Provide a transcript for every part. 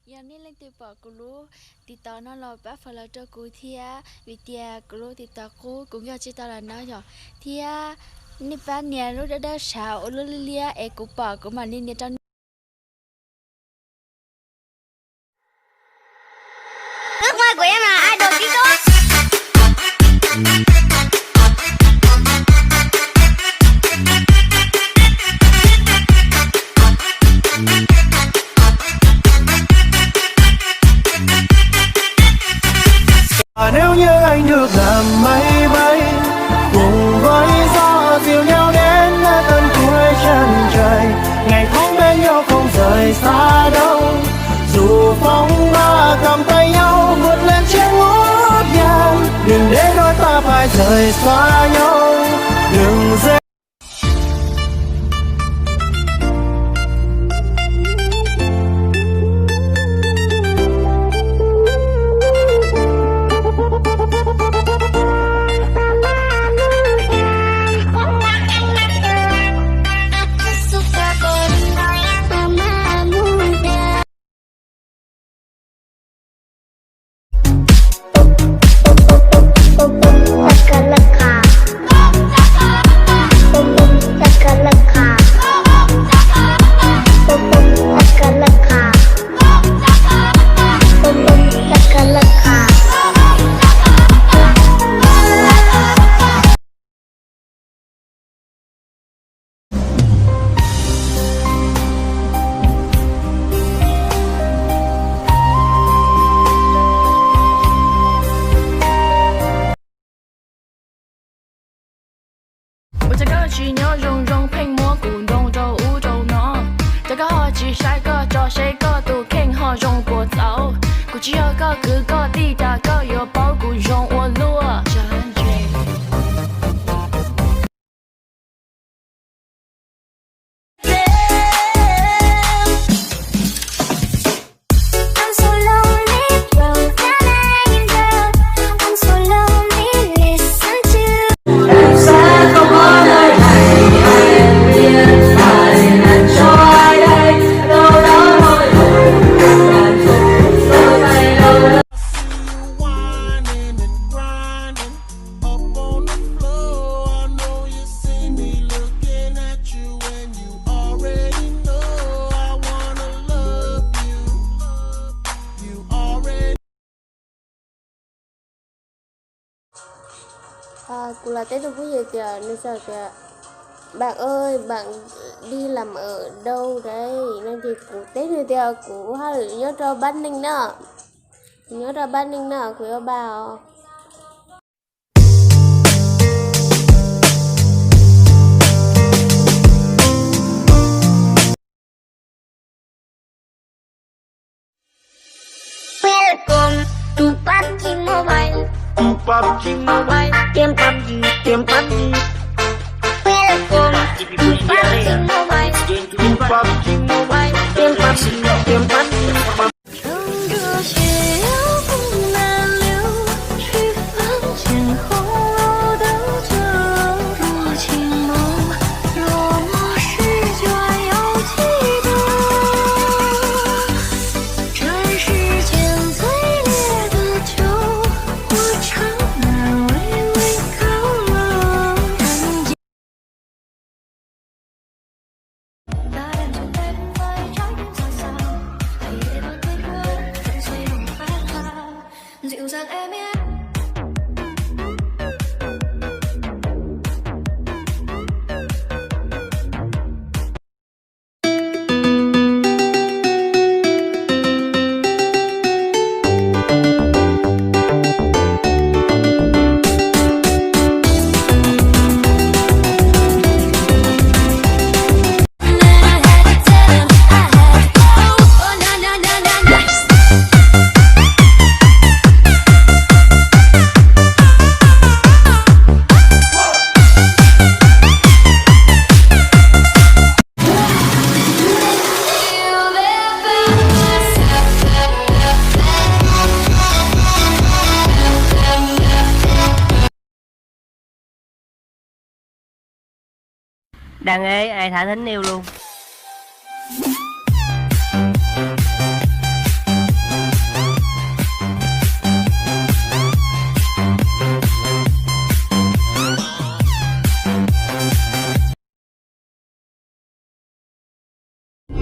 giờ này lên từ bỏ cô lú thì tao nó là bác phải là cho cô thia vì tia cô lú thì tao cô cũng cho chị tao là nói rồi thia nè ba nè lúc đã xào lú lia e cô bỏ cô mà nè trong ước mơ của em là idol TikTok. Nếu như anh được làm máy bay cùng với gió dịu nhau đến nơi tận cuối chân trời, ngày tháng bên nhau không rời xa đâu, dù phong ba cầm tay nhau vượt lên trên ngút ngàn, đừng để đôi ta phải rời xa nhau, đừng dễ.这个去牛融融配蘑菇弄着乌州呢，这个好奇帅哥找谁个都看好用过走，估计有个哥哥地大个有包谷用我路真绝。Cụ là Tết được vui gì kìa, nên sao kìa. Bạn ơi, bạn đi làm ở đâu đấy? Nên thì cụ Tết này kìa, cụ hay nhớ cho Ban Ninh nữa. Nhớ cho Ban Ninh nữa, cụ yêu bảo. Welcome to PUBG Mobile. PUBG Mobile, Game PUBG, game PUBG. Welcome to PUBG Mobile. PUBG Mobile, Game PUBG, game PUBG. 乘着斜阳不难留，去房间红楼的酒入情梦，落寞时就要记得，这世间最烈的酒，我常难微微高冷。那人从北风飞，trái tim xòe xào, hãy để đôi tay quên vẫn xoay vòng phát tha, dịu dàng em nhé. Đàn ê ai thả thính yêu luôn.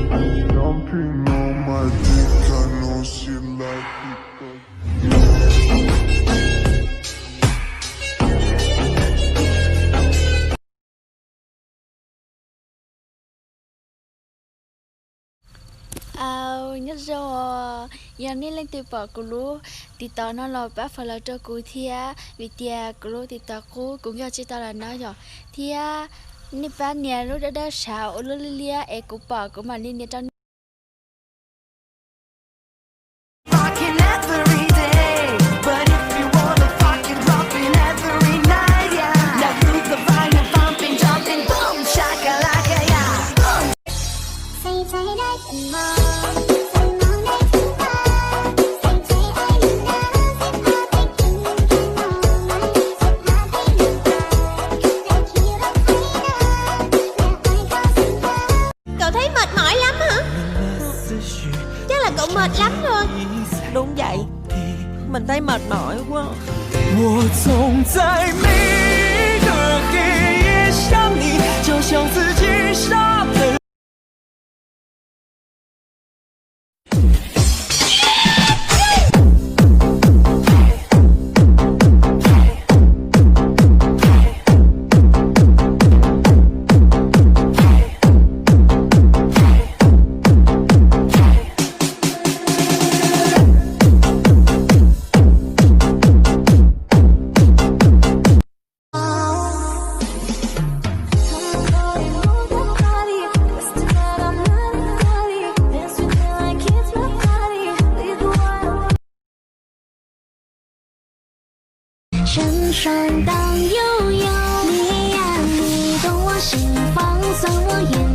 Jumping on my dick, I know she like it. Nhất rồi giờ nên lên từ bỏ của lú thì tao nó là bác phải là cho cô thia vì tia của lú thì tao cũng cho chị tao là nói rồi thia nếp bát nhà lú đã xào lú lia e của bỏ của mà nên cho Fucking every day, but if you wanna fucking dropping every night, yeah. Now move the vine and bumping, jumping, boom, shakalaka, yeah. Say say đây tình mơ, say mong đây chúng ta. Say say ai đừng đã xếp hoa tay chân chân mơ, mà đi xếp hoa tay đừng ta. Để khi bắt thấy ta, để ai có xin ta. Cậu thấy mệt mỏi lắm hả? Chắc là cậu mệt lắm rồi. Đúng vậy, mình thấy mệt mỏi quá. 我总在每个黑夜想你，就像自己杀的。身上荡悠悠，你呀，你懂我心，放松我眼。